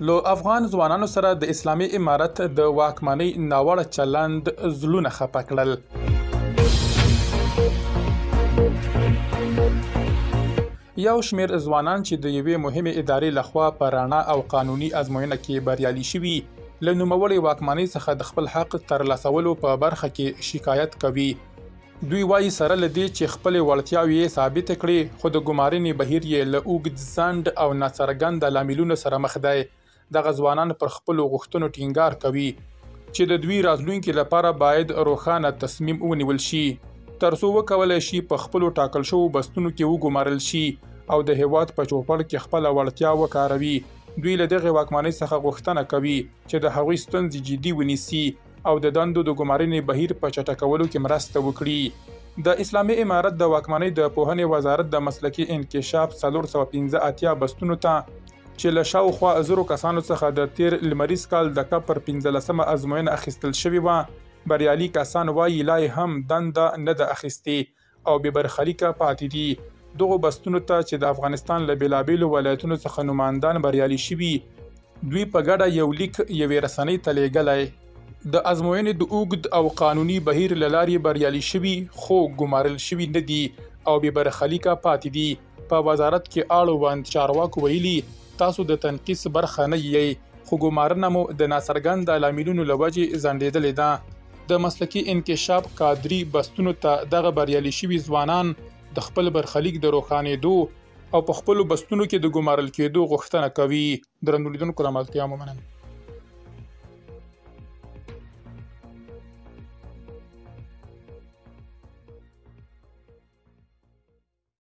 له افغان ځوانانو سره د اسلامي امارت د واکمنۍ ناوړه چلند زړونه خفه کړل. یو شمېر ځوانان چې د یوې مهمې ادارې لخوا په رڼا او قانوني ازموینه کې بریالي شوي، له نوموړې واکمنۍ څخه د خپل حق ترلاسولو په برخه کې شکایت کوي. دوی وایي سره له دې چې خپلې وړتیاوې یې ثابتې کړې، خو د ګمارنې بهیر یې له اوږد ځنډ او ناڅرګنده لاملونو سره مخ دی. دغه ځوانان پر خپلو غوښتنو ټینګار کوي چې د دوی راتلونکي لپاره باید روښانه تصمیم ونیول شي، ترڅو وکولای شي په خپلو ټاکل شوو بستونو کې وګمارل شي او د هیواد په چوپړ کې خپله وړتیا وکاروي. دوی له دغې واکمنۍ څخه غوښتنه کوي چې د هغوی ستونزې جدي ونیسي او د دندو د ګمارنې بهیر په چټکولو کې مرسته وکړي. د اسلامي امارت د واکمنۍ د پوهنې وزارت د مسلکي انکشاف 485 بستونو ته چې له شاوخوا 1000 کسانو څخه د تیر لمریز کال د کال پر 15مه ازموینه اخیستل شوې وه، بریالي کسان وایي لا هم دنده نه ده اخیستې او بې برخلیکه پاتې دي. دغو بستونو ته چې د افغانستان له بېلابېلو ولایتونو څخه نمایندان بریالي شوي، دوی په ګډه یو لیک یوې رسنۍ ته لیږلی. د ازموینې د اوږد او قانوني بهیر له لارې بریالي شوي خو ګمارل شوي نه دي او بې برخلیکه پاتې دي. په وزارت کې اړوند چارواکو ویلي تاسو د تنقیص برخه نه یئ، خو ګمارنه مو د ناڅرګنده لاملونو له وجې ځنډېدلې ده. د مسلکي انکشاف کادري بستونو ته دغه بریالي شوي ځوانان د خپل برخلیک د روښانېدو او په خپلو بستونو کې د ګمارل کېدو غوښتنه کوي. درنو لیدونکو له ملتیا مو مننه.